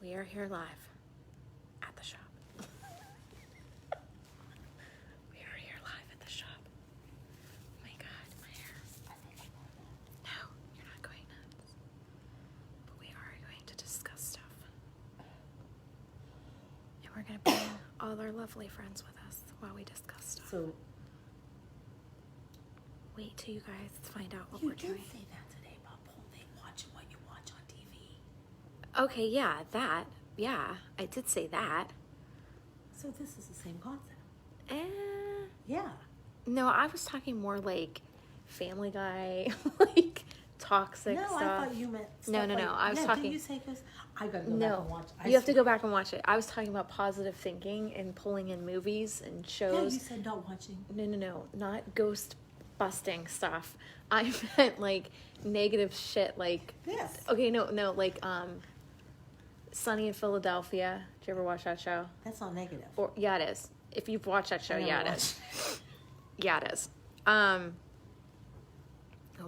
We are here live at the shop. We are here live at the shop. Oh my God, my hair. No, you're not going nuts. But we are going to discuss stuff. And we're going to bring all our lovely friends with us while we discuss stuff. So wait till you guys find out what you we're doing. did say that today about watching what you watch on TV. Okay, yeah, that. Yeah, I did say that. So this is the same concept. Yeah. Yeah. No, I was talking more like Family Guy, like toxic No, stuff. I thought you meant No, stuff no, like, no, I was yeah, talking- Did you say because I gotta go back No, and watch? you have to go back and watch it. I was talking about positive thinking and pulling in movies and Yeah, shows. you said not watching. No, not ghost busting stuff. I meant like negative shit, like Yes. okay, no, like Sunny in Philadelphia. Did you ever watch that show? That's not negative. Or yeah, it is. If you've watched that show, I never yeah, it watched is. Yeah, it is. Oh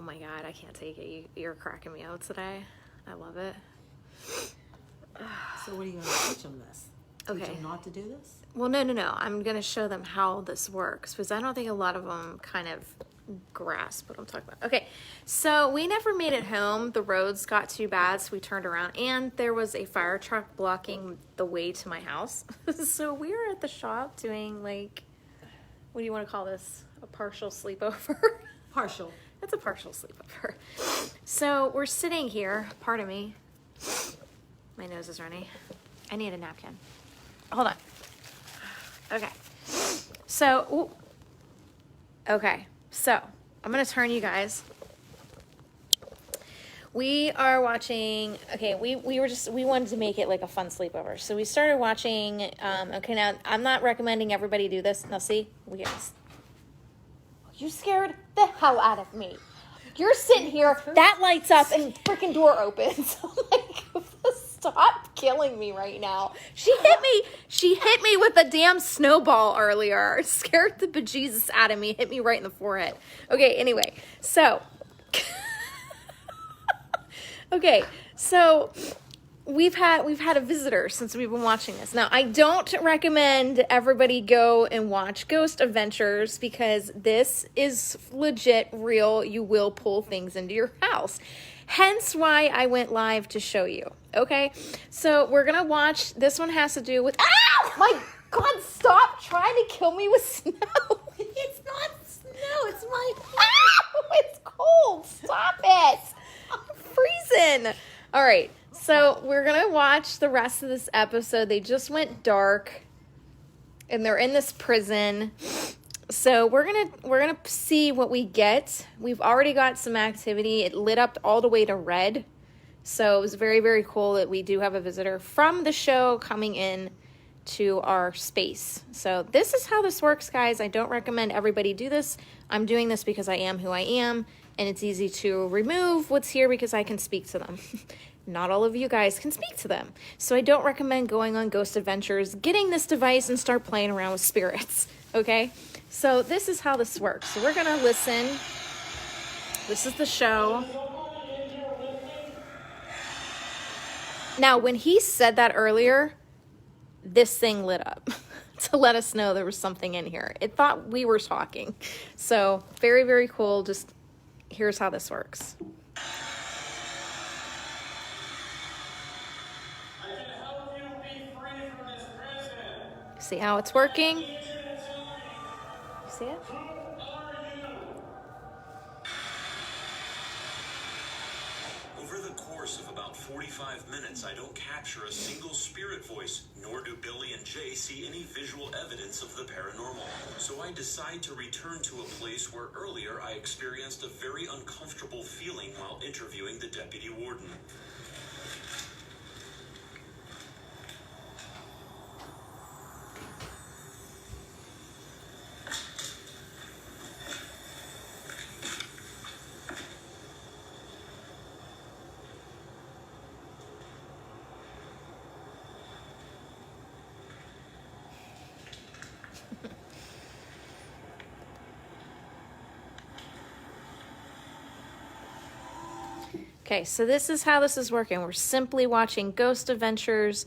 my God, I can't take it. You're cracking me out today. I love it. So what are you going to teach them this? Teach Okay. them not to do this? Well, no. I'm going to show them how this works because I don't think a lot of them kind of grasp what I'm talking about. Okay, so we never made it home. The roads got too bad, so we turned around, and there was a fire truck blocking the way to my house. So we were at the shop doing like, what do you want to call this? A partial sleepover? Partial. It's a partial sleepover. So we're sitting here. Pardon me. My nose is runny. I need a napkin. Hold on. Okay. So, okay. So, I'm going to turn you guys. We are watching, okay, we wanted to make it like a fun sleepover. So we started watching, okay, now I'm not recommending everybody do this. Now see, you scared the hell out of me. You're sitting here, that lights up and freaking door opens. Like, stop killing me right now. She hit me with a damn snowball earlier. Scared the bejesus out of me, hit me right in the forehead. Okay, anyway, so okay, so we've had a visitor since we've been watching this. Now, I don't recommend everybody go and watch Ghost Adventures because this is legit real. You will pull things into your house. Hence why I went live to show you. Okay, so we're gonna watch. This one has to do with. Ow! My God! Stop trying to kill me with snow. It's not snow. It's my. Ow! It's cold. Stop it. I'm freezing. All right, so we're gonna watch the rest of this episode. They just went dark, and they're in this prison. So we're gonna see what we get. We've already got some activity. It lit up all the way to red, so it was very, very cool that we do have a visitor from the show coming in to our space. So this is how this works, guys. I don't recommend everybody do this. I'm doing this because I am who I am, and it's easy to remove what's here because I can speak to them. Not all of you guys can speak to them. So I don't recommend going on Ghost Adventures, getting this device and start playing around with spirits, okay? So this is how this works. So we're gonna listen. This is the show. Now, when he said that earlier, this thing lit up to let us know there was something in here. It thought we were talking. So very, very cool. Just here's how this works. See how it's working? You see it? Over the course of about 45 minutes, I don't capture a single spirit voice, nor do Billy and Jay see any visual evidence of the paranormal. So I decide to return to a place where earlier I experienced a very uncomfortable feeling while interviewing the deputy warden. Okay, so this is how this is working. We're simply watching Ghost Adventures,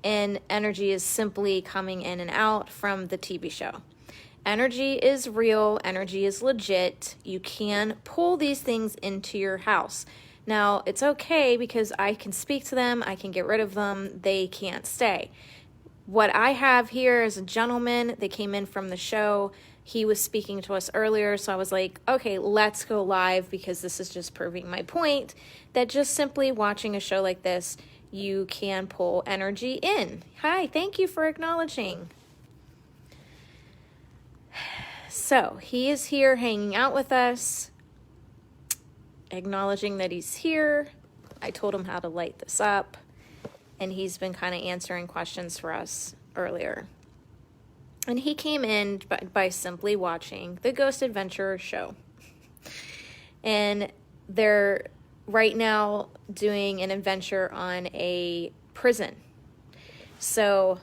and energy is simply coming in and out from the TV show. Energy is real. Energy is legit. You can pull these things into your house. Now, it's okay because I can speak to them. I can get rid of them. They can't stay. What I have here is a gentleman that came in from the show. He was speaking to us earlier, so I was like, okay, let's go live because this is just proving my point that just simply watching a show like this, you can pull energy in. Hi, thank you for acknowledging. So he is here hanging out with us, acknowledging that he's here. I told him how to light this up, and he's been kind of answering questions for us earlier. And he came in by simply watching the Ghost Adventure show. And they're right now doing an adventure on a prison. So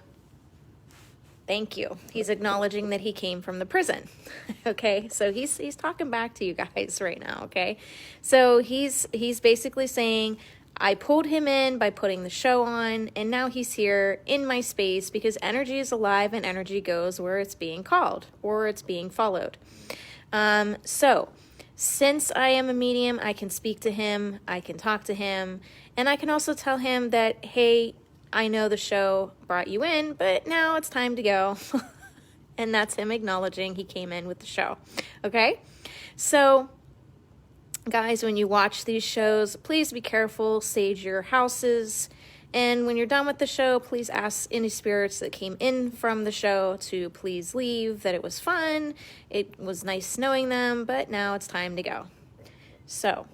thank you. He's acknowledging that he came from the prison. Okay, so he's talking back to you guys right now, okay? So he's basically saying, I pulled him in by putting the show on, and now he's here in my space because energy is alive and energy goes where it's being called or it's being followed. So since I am a medium, I can speak to him, I can talk to him, and I can also tell him that, hey, I know the show brought you in, but now it's time to go. And that's him acknowledging he came in with the show. Okay? So guys, when you watch these shows, please be careful, sage your houses, and when you're done with the show, please ask any spirits that came in from the show to please leave, that it was fun, it was nice knowing them, but now it's time to go. So,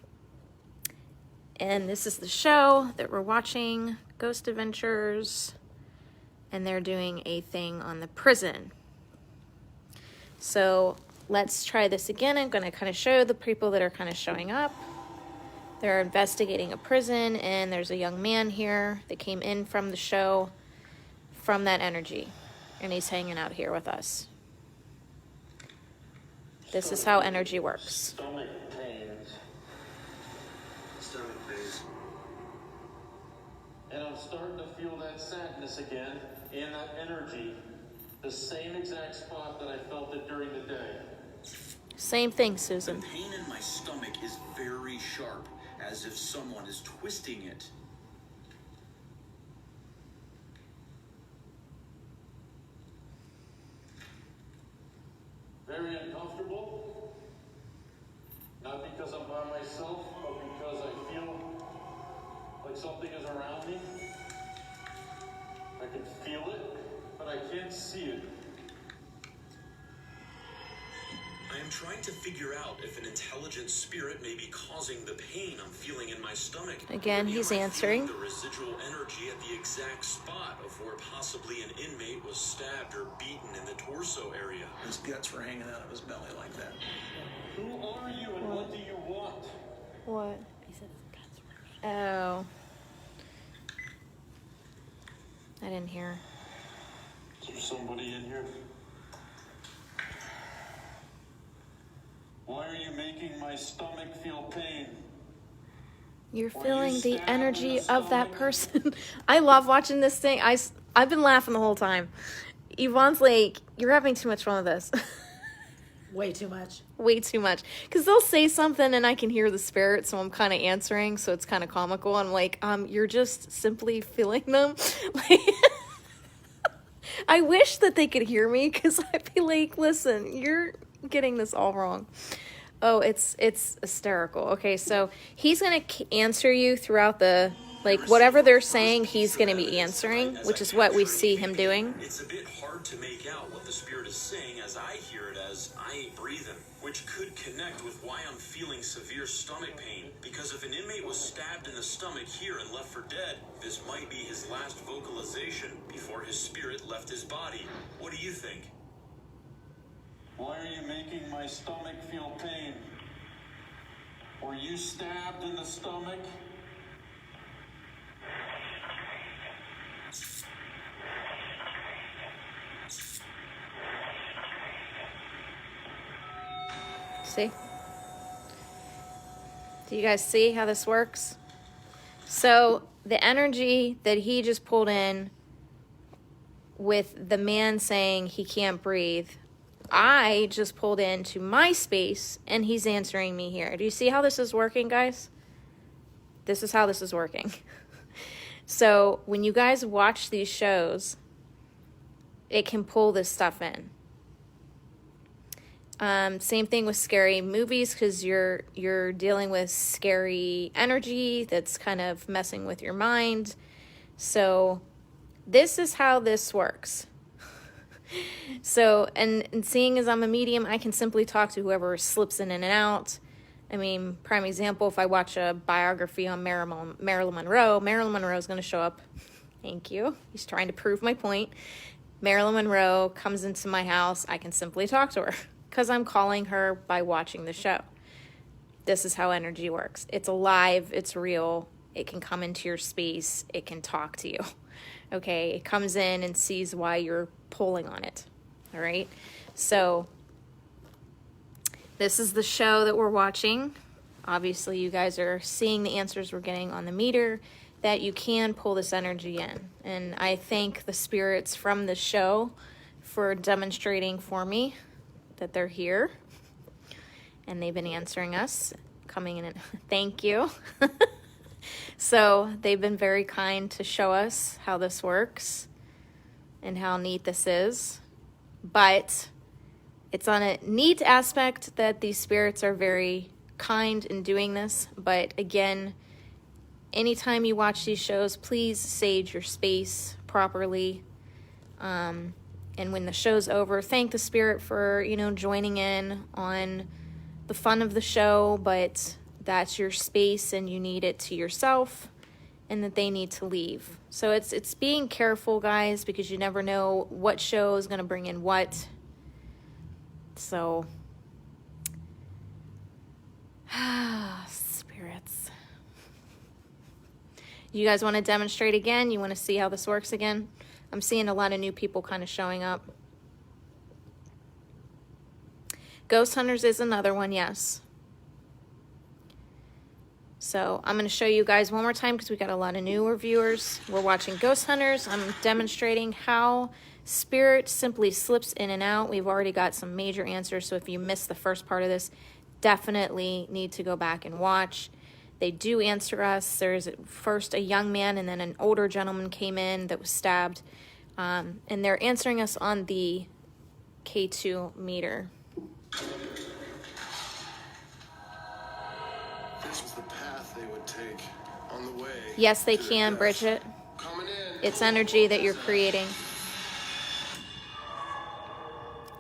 and this is the show that we're watching, Ghost Adventures, and they're doing a thing on the prison. So let's try this again. I'm going to kind of show the people that are kind of showing up. They're investigating a prison, and there's a young man here that came in from the show from that energy, and he's hanging out here with us. This is how energy works. Stomach pains. Stomach pains. And I'm starting to feel that sadness again and that energy, the same exact spot that I felt it during the day. Same thing, Susan. The pain in my stomach is very sharp, as if someone is twisting it. Very uncomfortable. Not because I'm by myself, but because I feel like something is around me. I can feel it, but I can't see it. I am trying to figure out if an intelligent spirit may be causing the pain I'm feeling in my stomach. Again, he's answering. The residual energy at the exact spot of where possibly an inmate was stabbed or beaten in the torso area. His guts were hanging out of his belly like that. Who are you and what do you want? What? He said his guts were. Oh. I didn't hear. Is there somebody in here? Why are you making my stomach feel pain? You're Or feeling you the stabbed in energy the of that stomach? person. I love watching this thing. I've been laughing the whole time. Yvonne's like, you're having too much fun with this. Way too much. Way too much. Because they'll say something and I can hear the spirit, so I'm kind of answering, so it's kind of comical. I'm like, you're just simply feeling them. Like, I wish that they could hear me, because I'd be like, listen, you're getting this all wrong. Oh, it's hysterical. Okay, so he's going to answer you throughout the, like, whatever they're saying, he's going to be answering, which is what we see him doing. It's a bit hard to make out what the spirit is saying as I hear it as I ain't breathing, which could connect with why I'm feeling severe stomach pain. Because if an inmate was stabbed in the stomach here and left for dead, this might be his last vocalization before his spirit left his body. What do you think? Why are you making my stomach feel pain? Were you stabbed in the stomach? See? Do you guys see how this works? So the energy that he just pulled in with the man saying he can't breathe, I just pulled into my space and he's answering me here. Do you see how this is working, guys? This is how this is working. So when you guys watch these shows, it can pull this stuff in. Same thing with scary movies, because you're dealing with scary energy that's kind of messing with your mind. So this is how this works. So, and seeing as I'm a medium, I can simply talk to whoever slips in and out. I mean, prime example, if I watch a biography on Marilyn Monroe is going to show up. Thank you. He's trying to prove my point. Marilyn Monroe comes into my house. I can simply talk to her because I'm calling her by watching the show. This is how energy works. It's alive. It's real. It can come into your space. It can talk to you. Okay? It comes in and sees why you're pulling on it. All right? So this is the show that we're watching. Obviously, you guys are seeing the answers we're getting on the meter, that you can pull this energy in. And I thank the spirits from the show for demonstrating for me that they're here. And they've been answering us, coming in and thank you. So they've been very kind to show us how this works and how neat this is. But it's on a neat aspect that these spirits are very kind in doing this. But again, anytime you watch these shows, please sage your space properly. And when the show's over, thank the spirit for, joining in on the fun of the show. But that's your space and you need it to yourself, and that they need to leave. So it's being careful, guys, because you never know what show is going to bring in what. So, spirits. You guys want to demonstrate again? You want to see how this works again? I'm seeing a lot of new people kind of showing up. Ghost Hunters is another one, yes. So I'm going to show you guys one more time because we got a lot of newer viewers. We're watching Ghost Hunters. I'm demonstrating how spirit simply slips in and out. We've already got some major answers, so if you missed the first part of this, definitely need to go back and watch. They do answer us. There's first a young man and then an older gentleman came in that was stabbed. And they're answering us on the K2 meter. This was the path they would take on the way. Yes, they can, Bridget. Coming in. It's energy that you're creating.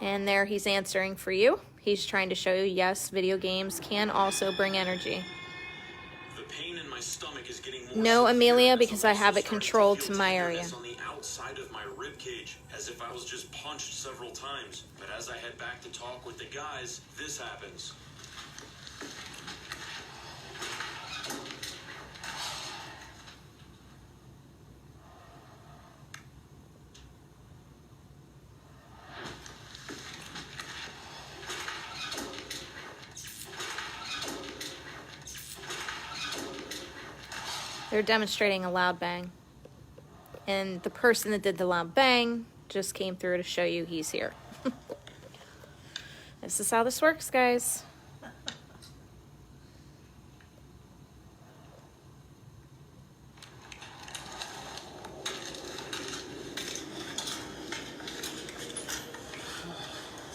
And there he's answering for you. He's trying to show you, yes, video games can also bring energy. The pain in my stomach is getting more No, severe Amelia, as because I'm I also have it starting controlled feel to my area. tenderness on the outside of my rib cage, as if I was just punched several times. But as I head back to talk with the guys, this happens. They're demonstrating a loud bang. And the person that did the loud bang just came through to show you he's here. This is how this works, guys.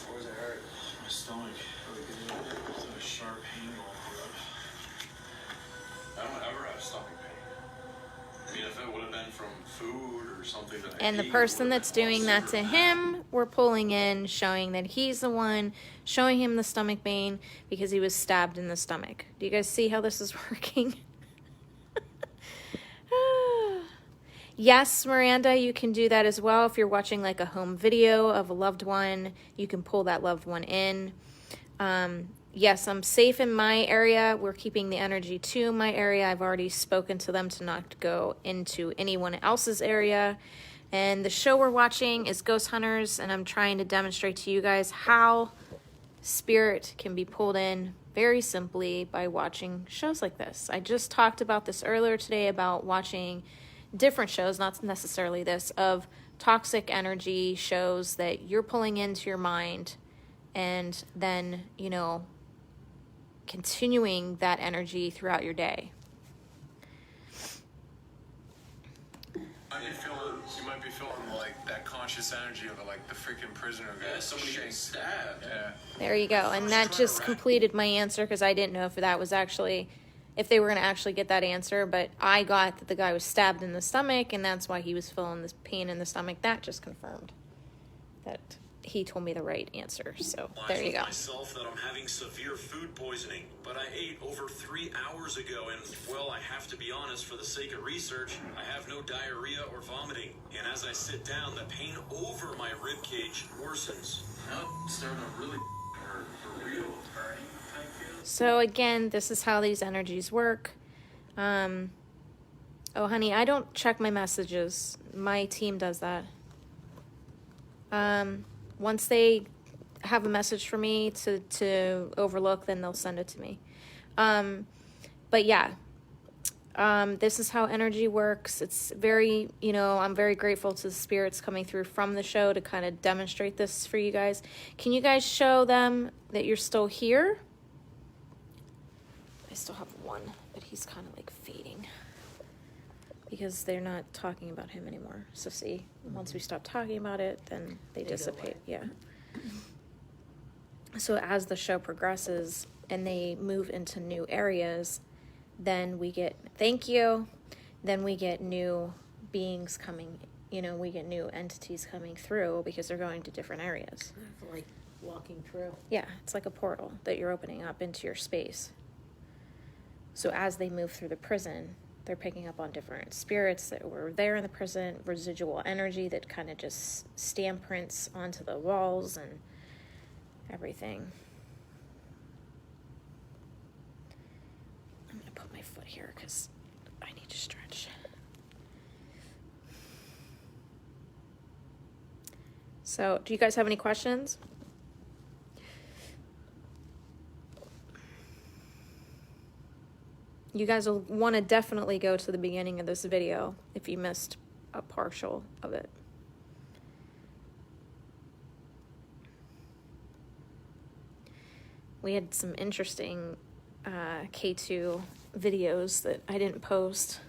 Where's it hurt? My stomach. It's a sharp pain going through it. I don't ever have stomach pain. I mean, if it would have been from food or something that I And the ate, it person would have that's been doing that to him, we're pulling in, showing that he's the one, showing him the stomach pain because he was stabbed in the stomach. Do you guys see how this is working? Yes, Miranda, you can do that as well. If you're watching like a home video of a loved one, you can pull that loved one in. Yes, I'm safe in my area. We're keeping the energy to my area. I've already spoken to them to not go into anyone else's area. And the show we're watching is Ghost Hunters, and I'm trying to demonstrate to you guys how spirit can be pulled in very simply by watching shows like this. I just talked about this earlier today about watching different shows, not necessarily this, of toxic energy shows that you're pulling into your mind and then, you know, continuing that energy throughout your day. You might be feeling like that conscious energy of like the freaking prisoner guy. Yeah, somebody getting stabbed. Yeah. There you go. And that just completed my answer because I didn't know if that was actually, if they were going to actually get that answer. But I got that the guy was stabbed in the stomach and that's why he was feeling this pain in the stomach. That just confirmed that he told me the right answer. So there you go. Myself that I'm having severe food poisoning, but I ate over 3 hours ago, and well, I have to be honest, for the sake of research, I have no diarrhea or vomiting. And as I sit down, the pain over my rib cage worsens. Now it's starting to really hurt for real. So again, this is how these energies work. Oh honey, I don't check my messages. My team does that. Once they have a message for me to overlook, then they'll send it to me. But yeah, this is how energy works. It's very, you know, I'm very grateful to the spirits coming through from the show to kind of demonstrate this for you guys. Can you guys show them that you're still here? I still have one, but he's kind of like fading because they're not talking about him anymore. So see, once we stop talking about it, then they dissipate. Yeah. So as the show progresses and they move into new areas, then we get, thank you, then we get new beings coming, you know, we get new entities coming through because they're going to different areas. Like walking through. Yeah, it's like a portal that you're opening up into your space. So as they move through the prison, they're picking up on different spirits that were there in the prison, residual energy that kind of just stamp prints onto the walls and everything. I'm going to put my foot here because I need to stretch. So, do you guys have any questions? You guys will want to definitely go to the beginning of this video if you missed a partial of it. We had some interesting K2 videos that I didn't post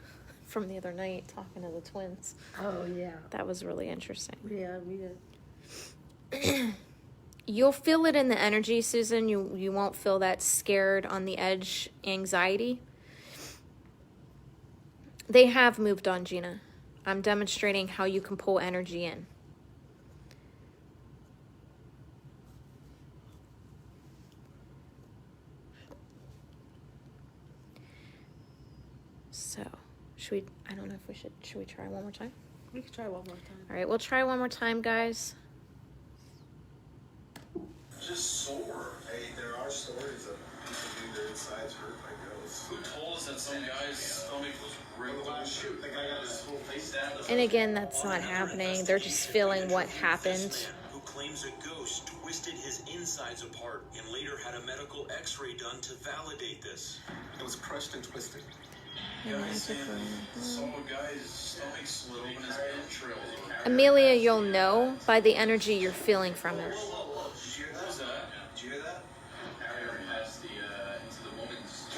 from the other night talking to the twins. Oh, yeah. That was really interesting. Yeah, we did. You'll feel it in the energy, Susan. You won't feel that scared on the edge anxiety. They have moved on, Gina. I'm demonstrating how you can pull energy in. So, I don't know if should we try one more time? We could try one more time. All right, we'll try one more time, guys. Just sore. Hey, there are stories of people getting their insides hurt by ghosts. Who told us that some guy's stomach was ripped open? Shoot, the guy got his whole face stabbed. And again, that's not happening. They're just feeling what happened. Who claims a ghost twisted his insides apart and later had a medical x-ray done to validate this. It was crushed and twisted. Yeah, I said saw a guy's stomach slit open, his entrails. Amelia, you'll know by the energy you're feeling from it. Did you hear that? Did you hear that? Aaron has the into the woman's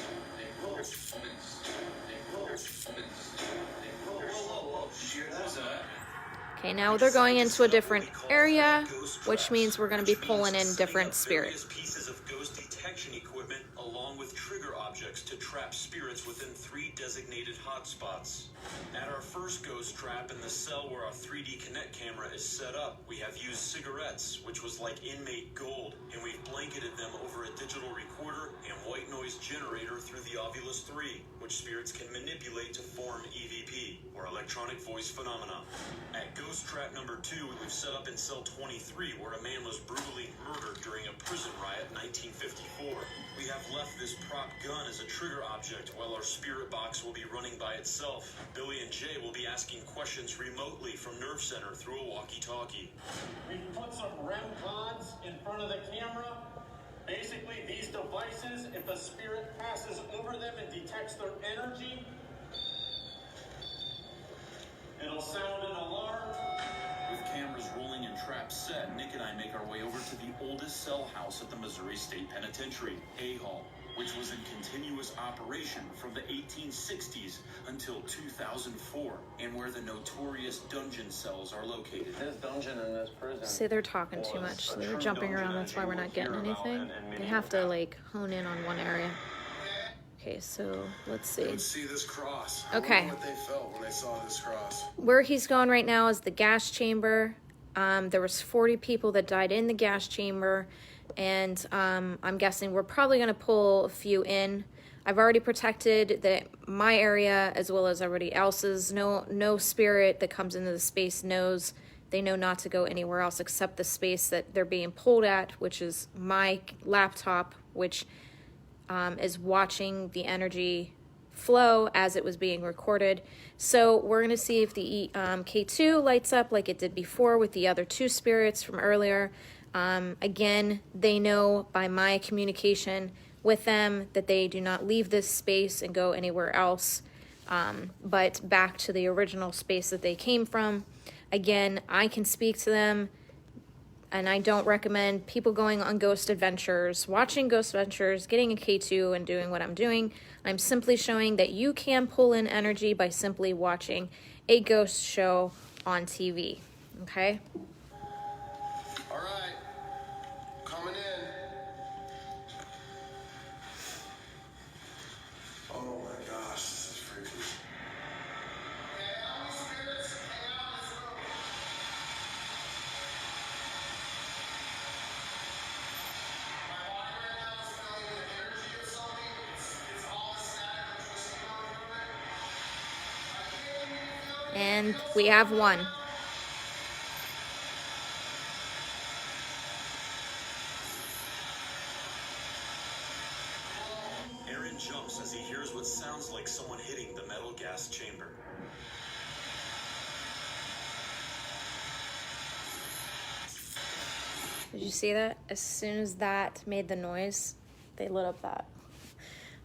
Okay, now they're going into a different area, which means we're going to be pulling in different spirits. Pieces of ghost detection equipment along with trigger objects to trap spirits within 3 designated hotspots. At our first ghost trap in the cell where our 3D Connect camera is set up, we have used cigarettes, which was like inmate gold, and we've blanketed them over a digital recorder and white noise generator through the Ovilus 3, which spirits can manipulate to form EVP, or electronic voice phenomena. At ghost trap number 2, we've set up in cell 23, where a man was brutally murdered during a prison riot in 1954. We have left this prop gun as a trigger object while our spirit box will be running by itself. Billy and Jay will be asking questions remotely from Nerve Center through a walkie-talkie. We put some REM pods in front of the camera, Basically, these devices, if a spirit passes over them and detects their energy, it'll sound an alarm. With cameras rolling and traps set, Nick and I make our way over to the oldest cell house at the Missouri State Penitentiary, A-Hall, which was in continuous operation from the 1860s until 2004, and where the notorious dungeon cells are located. This dungeon in this prison. See, they're talking too much. So they're jumping around. That's why we're not getting anything. They have to like hone in on one area. Okay, so let's see. Let's see this cross. Okay. I wonder what they felt when they saw this cross. Where he's going right now is the gas chamber. There was 40 people that died in the gas chamber, and I'm guessing we're probably going to pull a few in. I've already protected my area as well as everybody else's. No spirit that comes into the space knows. They know not to go anywhere else except the space that they're being pulled at, which is my laptop, which is watching the energy flow as it was being recorded. So we're going to see if the K2 lights up like it did before with the other two spirits from earlier. Again, they know by my communication with them that they do not leave this space and go anywhere else, but back to the original space that they came from. Again, I can speak to them, and I don't recommend people going on ghost adventures, watching ghost adventures, getting a K2 and doing what I'm doing. I'm simply showing that you can pull in energy by simply watching a ghost show on TV, okay? All right. Coming in. Oh my gosh, this is freaky. And we have one. Aaron jumps as he hears what sounds like someone hitting the metal gas chamber. Did you see that? As soon as that made the noise, they lit up that.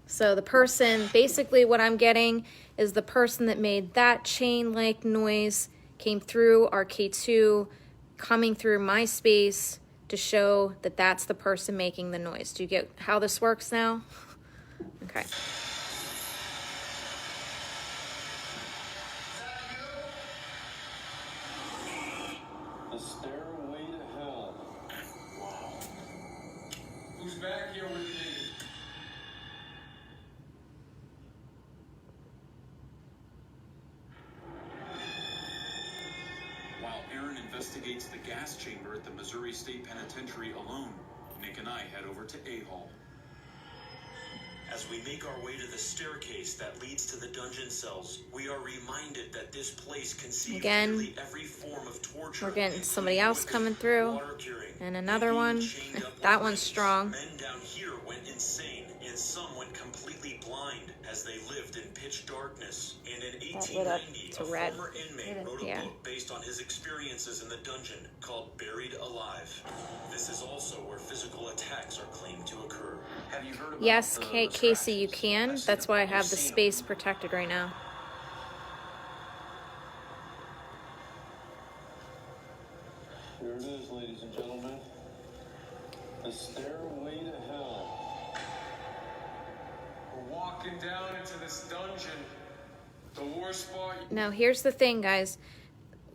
So the person, basically what I'm getting is the person that made that chain-like noise came through our K2, coming through my space to show that that's the person making the noise. Do you get how this works now? Okay. The stairway to hell. Who's back here with me? While Aaron investigates the gas chamber at the Missouri State Penitentiary alone, Nick and I head over to A-Hall. As we make our way to the staircase that leads to the dungeon cells, we are reminded that this place conceived Again, nearly every form of torture. we're getting somebody else coming through, Water curing, and another one. chained up That with one's rings. strong. Men down here went insane, and some went completely blind as they lived in pitch darkness. And in That lit up 1890, to a red. former inmate wrote a Yeah. book based on his experiences in the dungeon called Buried Alive. This is also where physical attacks are claimed to occur. Have you heard about Yes, the Casey, you scratches? can. I've seen That's why I them. have I've the seen space protected right now. Here it is, ladies and gentlemen. The stairway to hell. We're walking down into this dungeon. The worst part. Now, here's the thing, guys.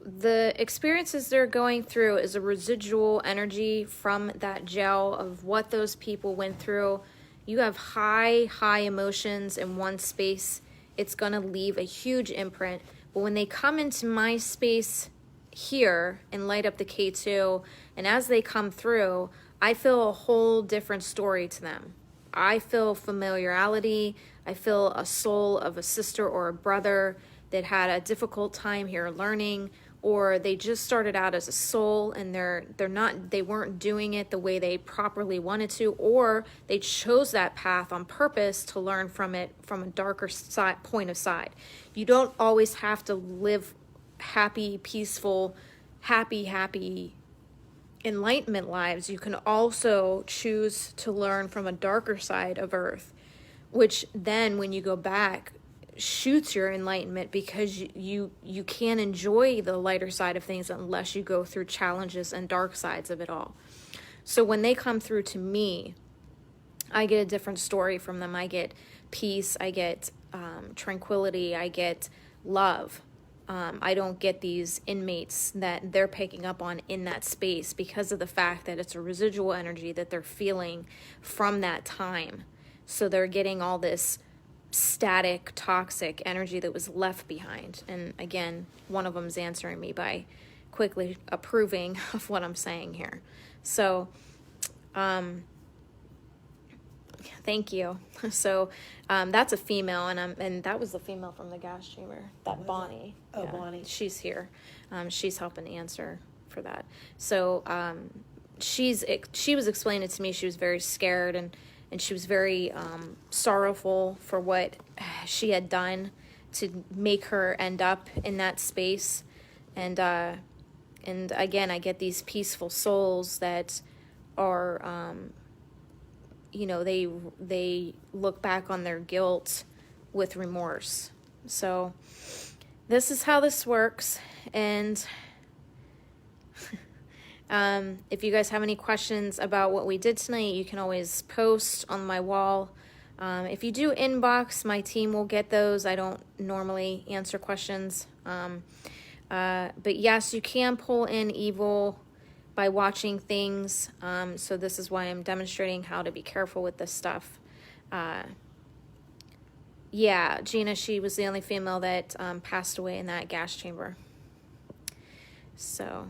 The experiences they're going through is a residual energy from that gel of what those people went through. You have high emotions in one space. It's going to leave a huge imprint. But when they come into my space here and light up the K2, and as they come through, I feel a whole different story to them. I feel familiarity. I feel a soul of a sister or a brother that had a difficult time here learning, or they just started out as a soul and they weren't doing it the way they properly wanted to, or they chose that path on purpose to learn from it from a darker side, point of sight. You don't always have to live happy, peaceful, happy enlightenment lives, you can also choose to learn from a darker side of Earth, which then when you go back shoots your enlightenment, because you can't enjoy the lighter side of things unless you go through challenges and dark sides of it all. So when they come through to me, I get a different story from them. I get peace, I get tranquility, I get love. I don't get these inmates that they're picking up on in that space, because of the fact that it's a residual energy that they're feeling from that time. So they're getting all this static, toxic energy that was left behind. And again, one of them's answering me by quickly approving of what I'm saying here. So, thank you. So, that's a female, and that was the female from the gas chamber. That Bonnie. Oh, Bonnie. She's here. She's helping answer for that. So, she was explaining to me she was very scared, and she was very sorrowful for what she had done to make her end up in that space. And again, I get these peaceful souls that are, they look back on their guilt with remorse. So this is how this works. And if you guys have any questions about what we did tonight, you can always post on my wall. If you do inbox, my team will get those. I don't normally answer questions. But yes, you can pull in evil by watching things. So this is why I'm demonstrating how to be careful with this stuff. Yeah, Gina, she was the only female that passed away in that gas chamber. So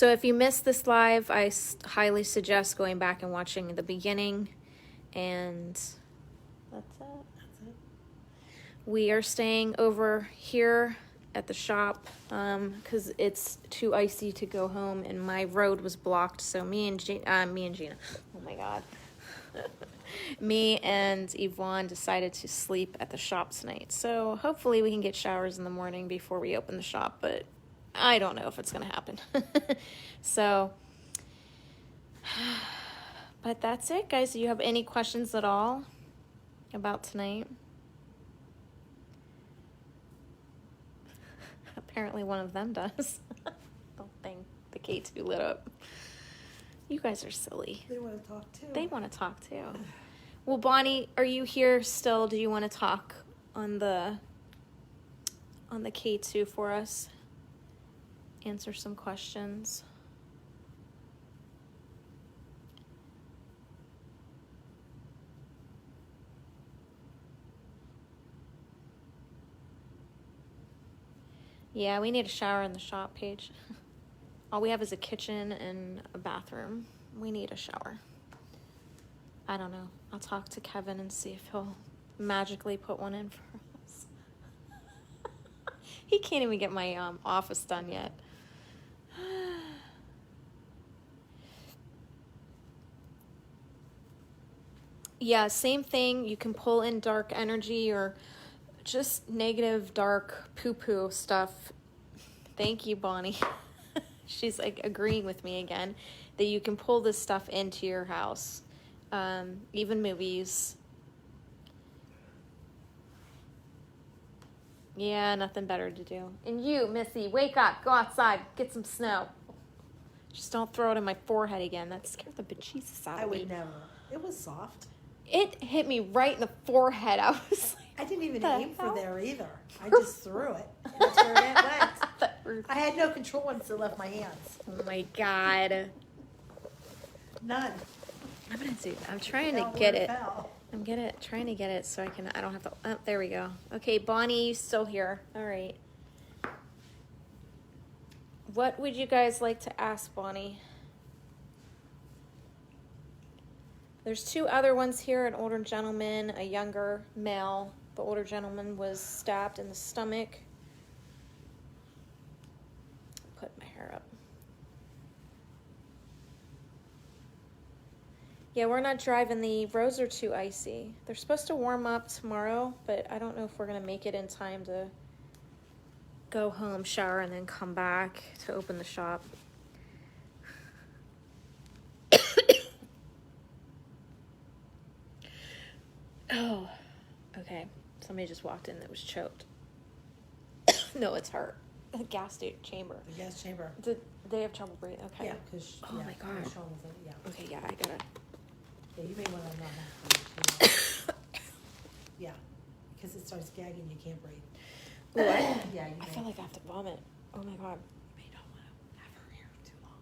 if you missed this live, I highly suggest going back and watching the beginning. And that's it. We are staying over here at the shop because it's too icy to go home, and my road was blocked. So me and Gina, oh my God. Me and Yvonne decided to sleep at the shop tonight. So hopefully we can get showers in the morning before we open the shop, but I don't know if it's going to happen. So, but that's it, guys. Do you have any questions at all about tonight? Apparently one of them does. Don't think the K2 lit up. You guys are silly. They want to talk too. They want to talk too. Well, Bonnie, are you here still? Do you want to talk on the K2 for us? Answer some questions. Yeah, we need a shower in the shop, Paige. All we have is a kitchen and a bathroom. We need a shower. I don't know. I'll talk to Kevin and see if he'll magically put one in for us. He can't even get my office done yet. Yeah, same thing. You can pull in dark energy or just negative, dark poo-poo stuff. Thank you, Bonnie. She's like agreeing with me again that you can pull this stuff into your house. Even movies. Yeah, nothing better to do. And you, Missy, wake up, go outside, get some snow. Just don't throw it in my forehead again. That scared the bejesus out I of me. would never. It was soft. It hit me right in the forehead. I was like, I didn't even the aim hell? for there either. I just threw it. And that's where it went. I had no control once it left my hands. oh my God. None. I'm trying to Fell get where it. fell. Trying to get it so I don't have to, oh, there we go. Okay, Bonnie, you still here. All right. What would you guys like to ask Bonnie? There's two other ones here, an older gentleman, a younger male. The older gentleman was stabbed in the stomach. Put my hair up. Yeah, we're not driving. The roads are too icy. They're supposed to warm up tomorrow, but I don't know if we're going to make it in time to go home, shower, and then come back to open the shop. Oh, okay. Somebody just walked in that was choked. No, it's her. The gas chamber. The gas chamber. Did they have trouble breathing? Okay. Yeah, because Oh my God. Sean was in, yeah. Okay, yeah, I gotta. Yeah, you may want to not have to. Yeah, because it starts gagging, you can't breathe. Ooh, Yeah, you I may. feel like I have to vomit. Oh my God. You may not want to have her here too long.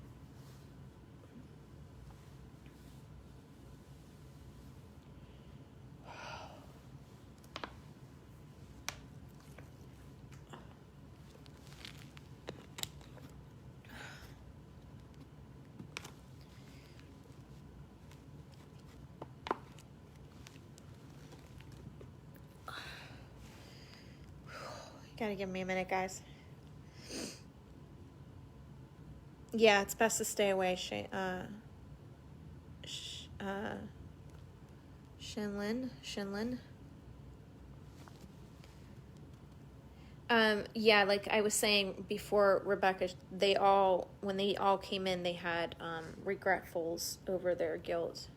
Gotta give me a minute, guys. Yeah, it's best to stay away, Shinlin. Yeah, like I was saying before, Rebecca, when they all came in, they had regretfuls over their guilt.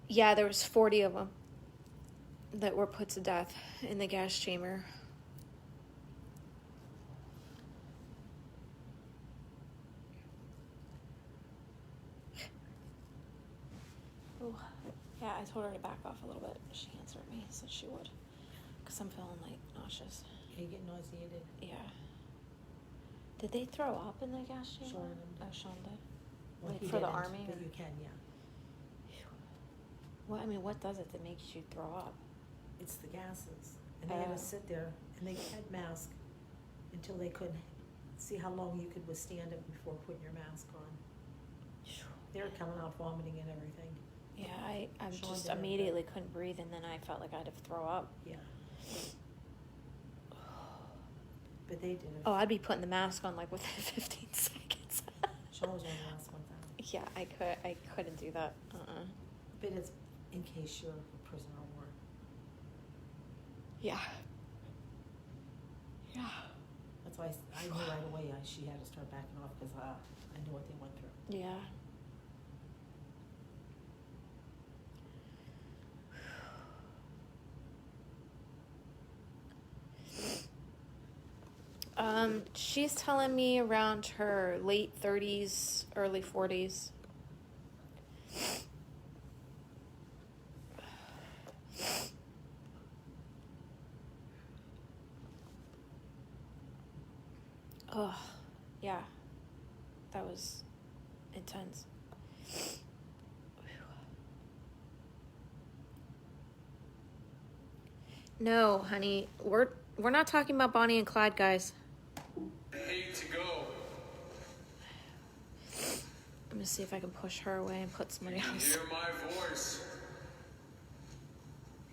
Yeah, there was 40 of them that were put to death in the gas chamber. Oh, yeah, I told her to back off a little bit. She answered me, said she would, because I'm feeling like nauseous. Yeah, you get nauseated. Yeah. Did they throw up in the gas chamber? Sean did. Oh, Sean did. Well, Like he for the didn't, army? But or- you can, yeah. What, I mean, what does it that makes you throw up? It's the gases. And they had Oh. to sit there, and they had masks until they could see how long you could withstand it before putting your mask on. They were coming out vomiting and everything. Yeah, I Sean just did it, immediately couldn't breathe, and then I felt like I had to throw up. Yeah. But they did it. Oh, I'd be putting the mask on like within 15 seconds. Sean was one of the last ones out. Yeah, I couldn't do that. But it's in case you're a prisoner of war. Yeah. Yeah. That's why I knew right away she had to start backing off because I knew what they went through. Yeah. She's telling me around her late 30s, early 40s. Oh, yeah. That was intense. No, honey, we're not talking about Bonnie and Clyde, guys. I hate to go. I'm gonna see if I can push her away and put somebody You else. hear my voice.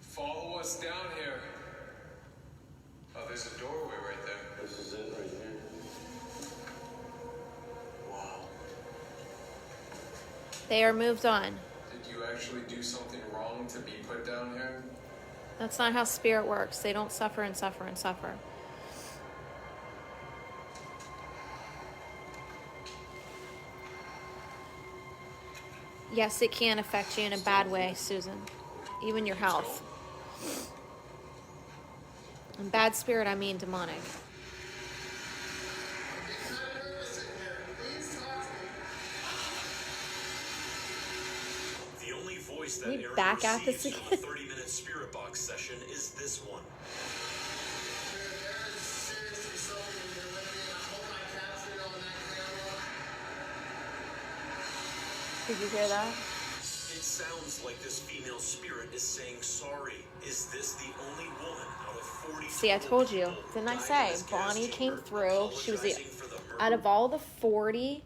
Follow us down here. Oh, there's a doorway right there. This is it right here. Wow. They are moved on. Did you actually do something wrong to be put down here? That's not how spirit works. They don't suffer and suffer and suffer. Yes, it can affect you in a bad way, Susan. Even your health. And bad spirit, I mean demonic. The only voice that We Aaron back at this receives in the again? 30-minute spirit box session is this one. Did you hear that? It sounds like this female spirit is saying sorry. Is this the only woman out of 40? See, I told you. people Didn't I died in say? this gas Bonnie came chamber through. She was the, apologizing for the murder? out of all the 40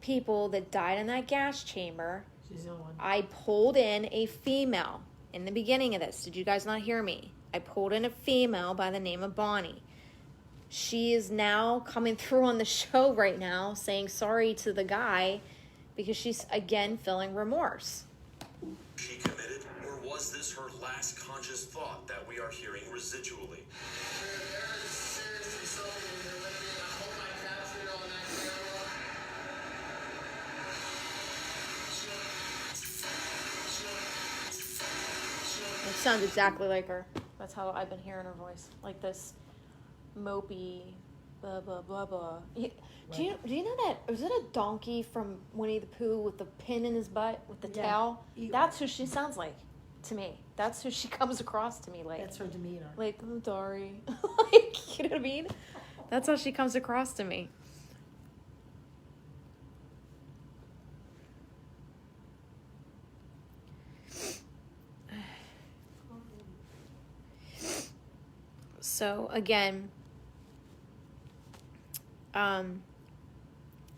people that died in that gas chamber, She's the only one. I pulled in a female in the beginning of this. Did you guys not hear me? I pulled in a female by the name of Bonnie. She is now coming through on the show right now saying sorry to the guy because she's again feeling remorse. She committed, or was this her last conscious thought that we are hearing residually? It sounds exactly like her. That's how I've been hearing her voice. Like this mopey, blah, blah, blah, blah. Do you know that? Was it a donkey from Winnie the Pooh with the pin in his butt with the Yeah. tail? Eeyore. That's who she sounds like to me. That's who she comes across to me like. That's her demeanor. Like, oh, Dory. Like, you know what I mean? That's how she comes across to me. So, again,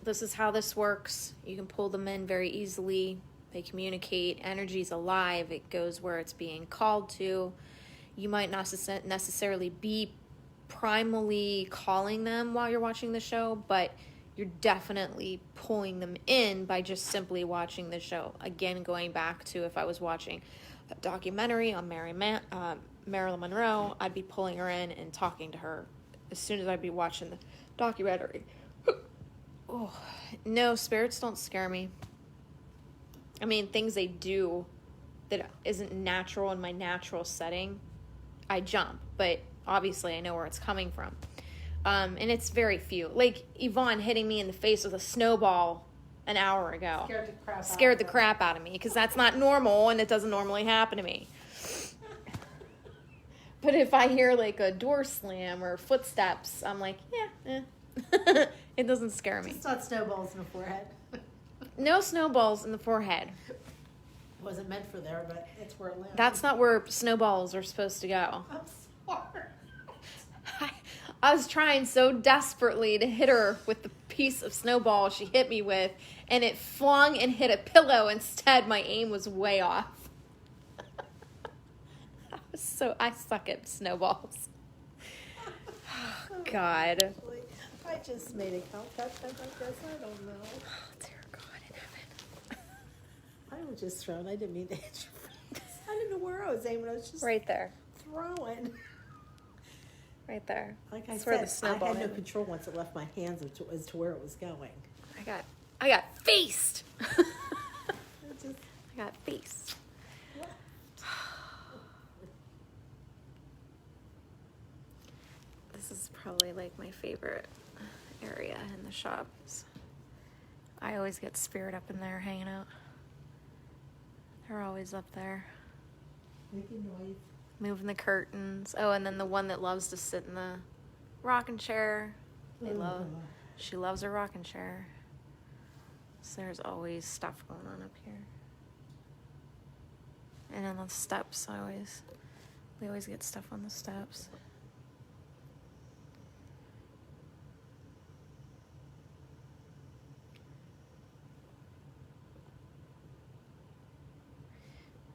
this is how this works. You can pull them in very easily. They communicate. Energy's alive. It goes where it's being called to. You might not necessarily be primally calling them while you're watching the show, but you're definitely pulling them in by just simply watching the show. Again, going back to if I was watching a documentary on Marilyn Monroe, I'd be pulling her in and talking to her as soon as I'd be watching the documentary. Oh, no, spirits don't scare me. I mean, things they do that isn't natural in my natural setting, I jump, but obviously I know where it's coming from. And it's very few. Like Yvonne hitting me in the face with a snowball an hour ago. Scared the crap out of me because that's not normal and it doesn't normally happen to me. But if I hear like a door slam or footsteps, I'm like, yeah. It doesn't scare me. Just not snowballs in the forehead. No snowballs in the forehead. Wasn't meant for there, but it's where it landed. That's not where snowballs are supposed to go. I'm sorry. I was trying so desperately to hit her with the piece of snowball she hit me with, and it flung and hit a pillow instead. My aim was way off. I suck at snowballs. Oh, God. I just made a count. I guess I don't know. Oh, dear God in heaven. I was just throwing. I didn't mean to hit your face. I didn't know where I was aiming. I was just Right there. throwing. Right there. Like I That's where the said, I snowball had no hit me. control once it left my hands as to where it was going. I got faced. It just, I got faced. This is probably like my favorite area in the shops. I always get spirit up in there hanging out. They're always up there. making noise. Moving the curtains. Oh, and then the one that loves to sit in the rocking chair. She loves her rocking chair. So there's always stuff going on up here. And then the steps, we always get stuff on the steps.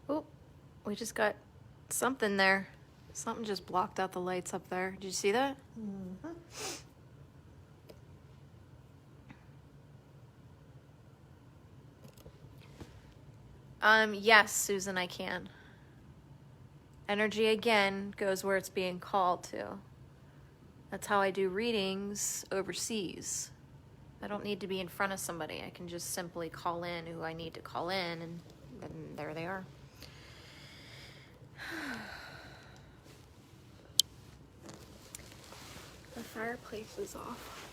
Oh, we just got something there. Something just blocked out the lights up there. Did you see that? Mm-hmm. Yes, Susan, I can. Energy again goes where it's being called to. That's how I do readings overseas. I don't need to be in front of somebody. I can just simply call in who I need to call in, and then there they are. The fireplace is off.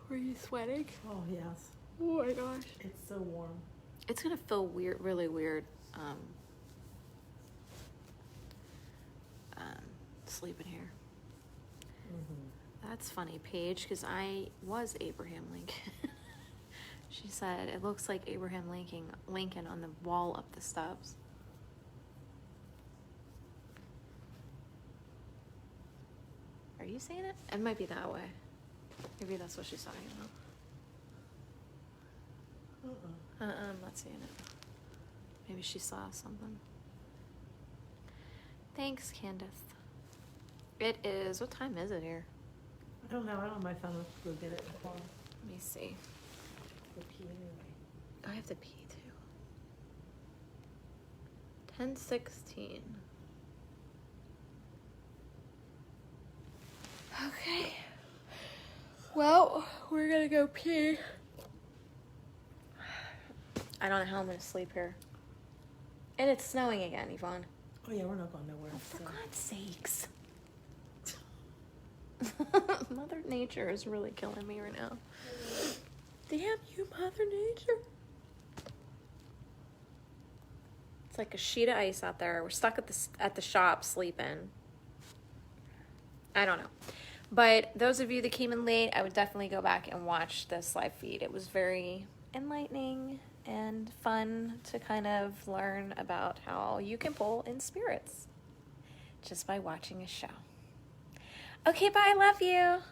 Were you sweating? Oh, yes. Oh my gosh. It's so warm. It's gonna feel weird, really weird, sleeping here. Mm-hmm. That's funny, Paige, because I was Abraham Lincoln. She said, it looks like Abraham Lincoln on the wall up the steps. Are you seeing it? It might be that way. Maybe that's what she's talking about. I'm not seeing it. Maybe she saw something. Thanks, Candace. It is, what time is it here? I don't know. I don't have my phone. Let's go get it. Let me see. Go pee anyway. I have to pee too. 10:16. Okay. Well, we're gonna go pee. I don't know how I'm gonna sleep here. And it's snowing again, Yvonne. Oh yeah, we're not going nowhere. For So. God's sakes. Mother Nature is really killing me right now. Damn you, Mother Nature. It's like a sheet of ice out there. We're stuck at the shop sleeping. I don't know. But those of you that came in late, I would definitely go back and watch this live feed. It was very enlightening and fun to kind of learn about how you can pull in spirits just by watching a show. Okay, bye. I love you.